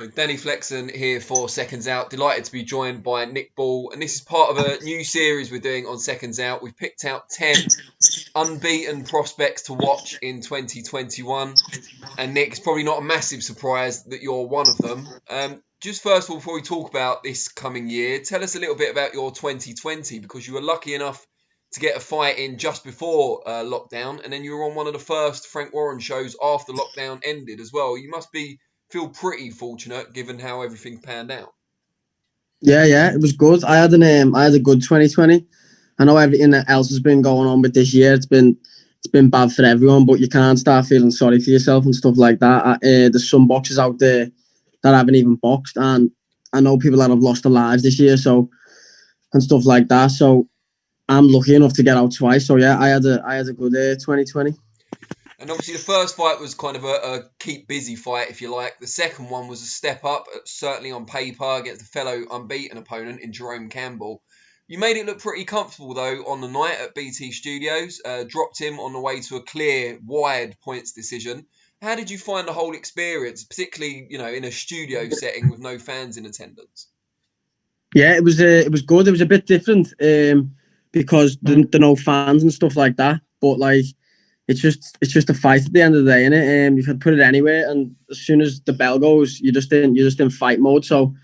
Danny Flexen here for Seconds Out. Delighted to be joined by Nick Ball. And this is part of a new series we're doing on Seconds Out. We've picked out 10 unbeaten prospects to watch in 2021. And Nick, it's probably not a massive surprise that you're one of them. Just first of all, before we talk about this coming year, tell us a little bit about your 2020, because you were lucky enough to get a fight in just before lockdown. And then you were on one of the first Frank Warren shows after lockdown ended as well. You must feel pretty fortunate given how everything panned out. Yeah, it was good. I had a good 2020. I know everything else has been going on with this year. It's been bad for everyone, but you can't start feeling sorry for yourself and stuff like that. There's some boxers out there that haven't even boxed, and I know people that have lost their lives this year, and stuff like that. So I'm lucky enough to get out twice. So yeah, I had a good 2020. And obviously the first fight was kind of a keep busy fight, if you like. The second one was a step up, certainly on paper, against a fellow unbeaten opponent in Jerome Campbell. You made it look pretty comfortable, though, on the night at BT Studios. Dropped him on the way to a clear, wide points decision. How did you find the whole experience, particularly, in a studio setting with no fans in attendance? Yeah, it was good. It was a bit different because there are no fans and stuff like that. But it's just a fight at the end of the day, innit? You can put it anywhere, and as soon as the bell goes, you're just in fight mode. So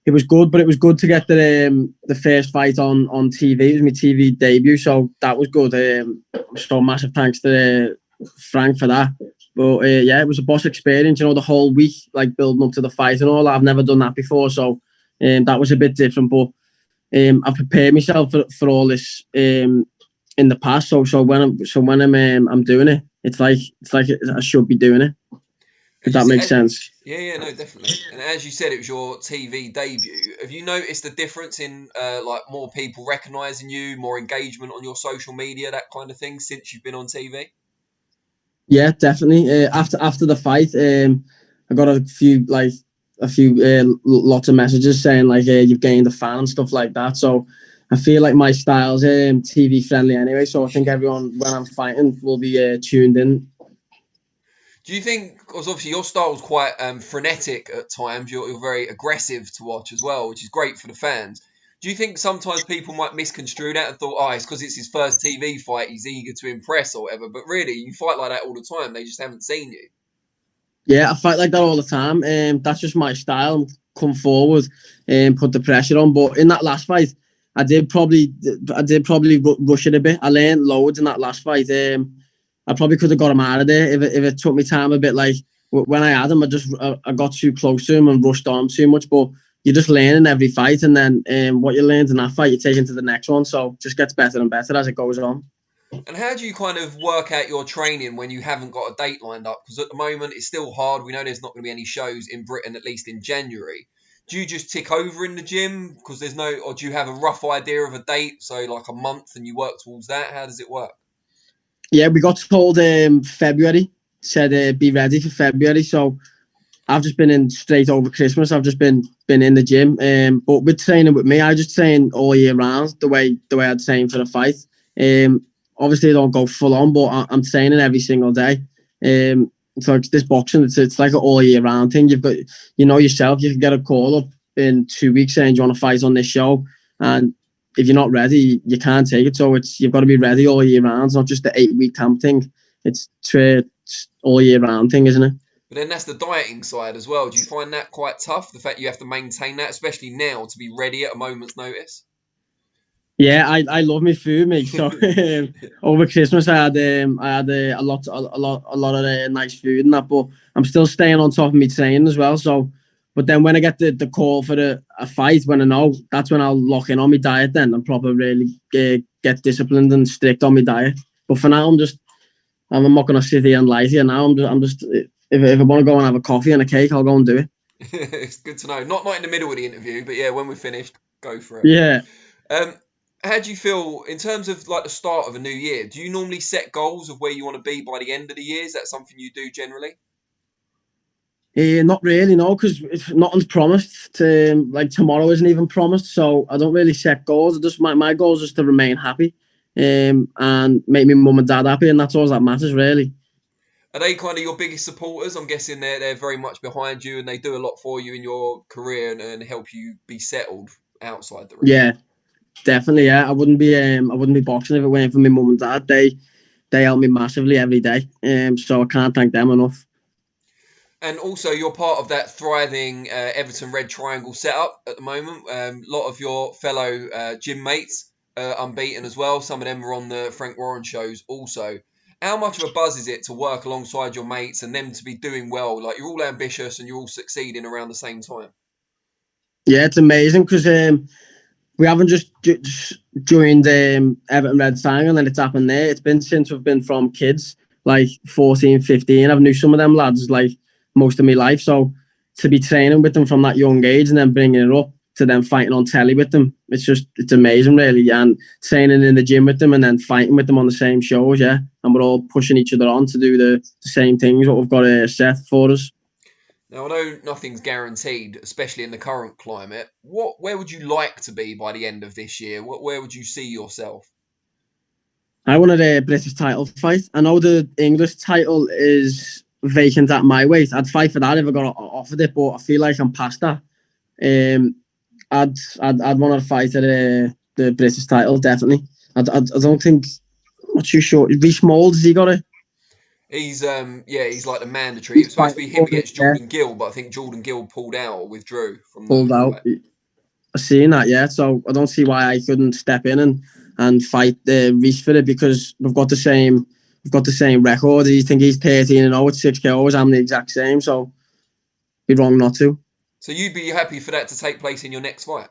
it was good, but it was good to get the first fight on TV. It was my TV debut, so that was good. So massive thanks to Frank for that. But yeah, it was a boss experience. The whole week, building up to the fight and all. I've never done that before, so that was a bit different. But I've prepared myself for all this in the past. So when I'm doing it, it's like I should be doing it. If that makes sense. Yeah, no, definitely. And as you said, it was your TV debut. Have you noticed the difference in more people recognising you, more engagement on your social media, that kind of thing, since you've been on TV? Yeah, definitely. After the fight, I got a few lots of messages saying you've gained a fan and stuff like that. So I feel like my style's TV friendly anyway. So I think everyone, when I'm fighting, will be tuned in. Do you think, because obviously your style's quite frenetic at times, you're very aggressive to watch as well, which is great for the fans. Do you think sometimes people might misconstrue that and thought, it's because it's his first TV fight, he's eager to impress or whatever? But really, you fight like that all the time. They just haven't seen you. Yeah, I fight like that all the time. That's just my style. Come forward and put the pressure on. But in that last fight, I did probably rush it a bit. I learned loads in that last fight. I probably could have got him out of there if it took me time a bit. When I had him, I got too close to him and rushed on too much. But you're just learning every fight, and then what you learned in that fight, you take into the next one. So it just gets better and better as it goes on. And how do you kind of work out your training when you haven't got a date lined up? Because at the moment, it's still hard. We know there's not going to be any shows in Britain, at least in January. Do you just tick over in the gym because there's no, or do you have a rough idea of a date, so like a month, and you work towards that? How does it work? Yeah, we got told February, said be ready for February. So I've just been in straight over Christmas. I've just been in the gym. But with training with me, I just train all year round the way I'd train for a fight. Obviously I don't go full on, but I'm training every single day. So this boxing, it's like an all year round thing. You've got, yourself, you can get a call up in 2 weeks saying, do you want to fight on this show? And if you're not ready, you can't take it. So you've got to be ready all year round. It's not just the 8-week camp thing. It's all year round thing, isn't it? But then that's the dieting side as well. Do you find that quite tough? The fact you have to maintain that, especially now, to be ready at a moment's notice? Yeah, I love my food, mate. So over Christmas I had a lot of nice food and that, but I'm still staying on top of my training as well. So, but then when I get the call for a fight, when I know, that's when I'll lock in on my diet then and proper really get disciplined and strict on my diet. But for now, I'm not gonna sit here and lie to you. Now I'm just if I want to go and have a coffee and a cake, I'll go and do it. It's good to know. Not in the middle of the interview, but yeah, when we're finished, go for it. Yeah. How do you feel in terms of the start of a new year? Do you normally set goals of where you want to be by the end of the year? Is that something you do generally? Not really, no, because nothing's promised. Tomorrow isn't even promised, so I don't really set goals. My goal is just to remain happy, and make my mum and dad happy, and that's all that matters, really. Are they kind of your biggest supporters? I'm guessing they're very much behind you and they do a lot for you in your career and help you be settled outside the ring. Yeah, definitely. Yeah, I wouldn't be boxing if it weren't for my mum and dad. They help me massively every day. So I can't thank them enough. And also, you're part of that thriving Everton Red Triangle setup at the moment. A lot of your fellow gym mates are unbeaten as well. Some of them are on the Frank Warren shows also. How much of a buzz is it to work alongside your mates and them to be doing well? Like, you're all ambitious and you're all succeeding around the same time. Yeah, it's amazing because we haven't just joined Everton Red Triangle and it's happened there. It's been since we've been from kids, like 14, 15. I've knew some of them lads like most of my life. So to be training with them from that young age and then bringing it up to them fighting on telly with them, it's amazing really. And training in the gym with them and then fighting with them on the same shows, yeah. And we're all pushing each other on to do the same things, what we've got set for us. Now, I know nothing's guaranteed, especially in the current climate. Where would you like to be by the end of this year? Where would you see yourself? I wanted a British title fight. I know the English title is vacant at my weight. I'd fight for that if I got offered it, but I feel like I'm past that. I'd want to fight at the British title, definitely. I don't think, I'm not too sure. REECE MOULD, has he got it? He's he's like the mandatory. It was supposed to be him against Jordan Gill, but I think Jordan Gill pulled out or withdrew from the fight. I've seen that, yeah. So I don't see why I couldn't step in and fight REECE for it because we've got the same record. You think he's 13-0 with 6 KOs? I'm the exact same, so it'd be wrong not to. So you'd be happy for that to take place in your next fight?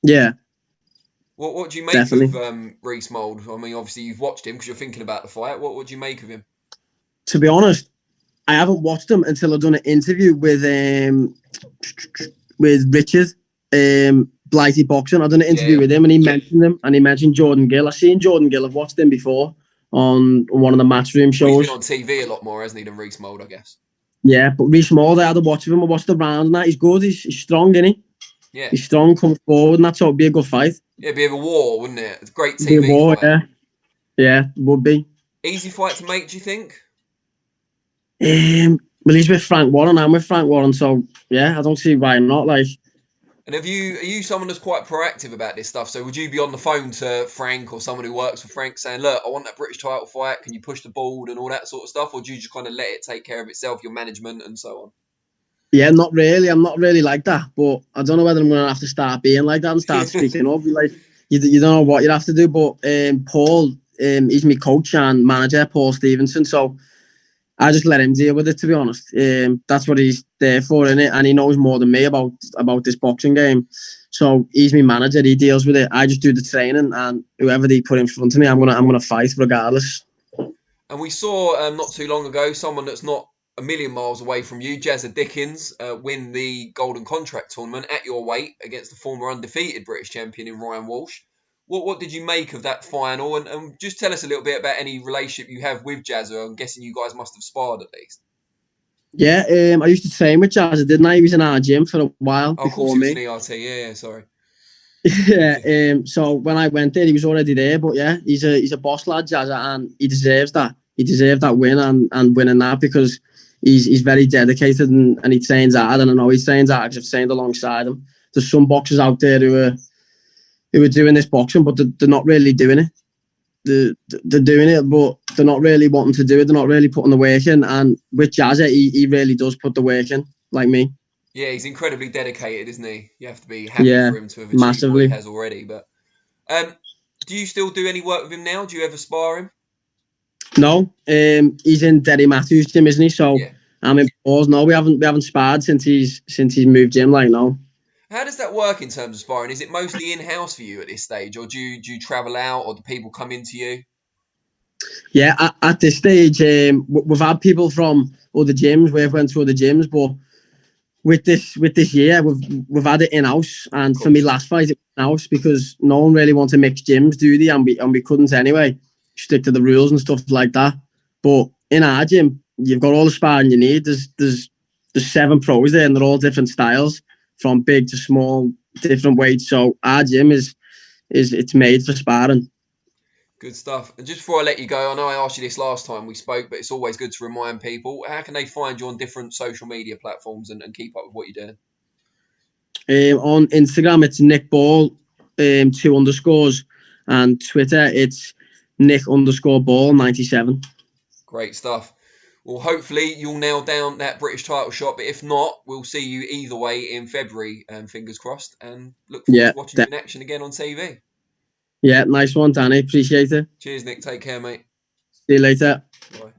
Yeah. What do you make of REECE MOULD? I mean, obviously you've watched him because you're thinking about the fight. What do you make of him? To be honest, I haven't watched him until I've done an interview with Richard, Blighty Boxing. I done an interview with him and he mentioned him and he mentioned Jordan Gill. I've seen Jordan Gill. I've watched him before on one of the Matchroom shows. Well, he's been on TV a lot more, hasn't he, than REECE MOULD, I guess. Yeah, but REECE MOULD, I had a watch of him. I watched the round and that. He's good. He's strong, isn't he? Yeah. He's strong, comes forward, and that's how it'd be a good fight. Yeah, it'd be a war, wouldn't it? It's a great TV fight. War, yeah. Yeah, it would be. Easy fight to make, do you think? Well, he's with Frank Warren. I'm with Frank Warren, so yeah, I don't see why not. Like, and are you someone that's quite proactive about this stuff? So would you be on the phone to Frank or someone who works for Frank saying, "Look, I want that British title fight. Can you push the board and all that sort of stuff?" Or do you just kind of let it take care of itself, your management and so on? Yeah, not really. I'm not really like that, but I don't know whether I'm going to have to start being like that and start speaking up. Like, you don't know what you'd have to do, but Paul, he's my coach and manager, Paul Stevenson. So I just let him deal with it, to be honest. That's what he's there for, innit? And he knows more than me about this boxing game. So he's my manager. He deals with it. I just do the training, and whoever they put in front of me, I'm gonna fight regardless. And we saw not too long ago someone that's not a million miles away from you, Jazza Dickens, win the Golden Contract tournament at your weight against the former undefeated British champion in Ryan Walsh. What did you make of that final? And just tell us a little bit about any relationship you have with Jazza. I'm guessing you guys must have sparred at least. Yeah, I used to train with Jazza, didn't I? He was in our gym for a while before me. Of course, he was in ERT. Yeah, sorry. Yeah. So when I went there, he was already there. But yeah, he's a boss lad, Jazza, and he deserves that. He deserved that win and winning that because he's very dedicated and he trains hard. And I know he trains hard because I've trained alongside him. There's some boxers out there who are doing this boxing, but they're not really doing it. They're doing it, but they're not really wanting to do it. They're not really putting the work in. And with Jazza, he really does put the work in, like me. Yeah, he's incredibly dedicated, isn't he? You have to be happy for him to have achieved massively. What he has already. But do you still do any work with him now? Do you ever spar him? No, he's in Derry Matthews' gym, isn't he? So yeah. I'm in Paul's. No, we haven't sparred since he's moved gym. Like, no. How does that work in terms of sparring? Is it mostly in-house for you at this stage, or do you travel out, or do people come into you? Yeah, at this stage, we've had people from other gyms. We've went to other gyms, but with this year, we've had it in-house. And for me, last fight, it was in-house because no one really wants to mix gyms, do they? And we couldn't anyway. Stick to the rules and stuff like that. But in our gym, you've got all the sparring you need. There's 7 pros there, and they're all different styles, from big to small, different weights. So our gym it's made for sparring. Good stuff. And just before I let you go, I know I asked you this last time we spoke, but it's always good to remind people, how can they find you on different social media platforms and keep up with what you're doing? On Instagram, it's Nick Ball, 2 underscores, and Twitter, it's Nick_Ball 97. Great stuff. Well, hopefully you'll nail down that British title shot, but if not, we'll see you either way in February, fingers crossed, and look forward to watching you in action again on TV. Yeah, nice one, Danny. Appreciate it. Cheers, Nick. Take care, mate. See you later. Bye.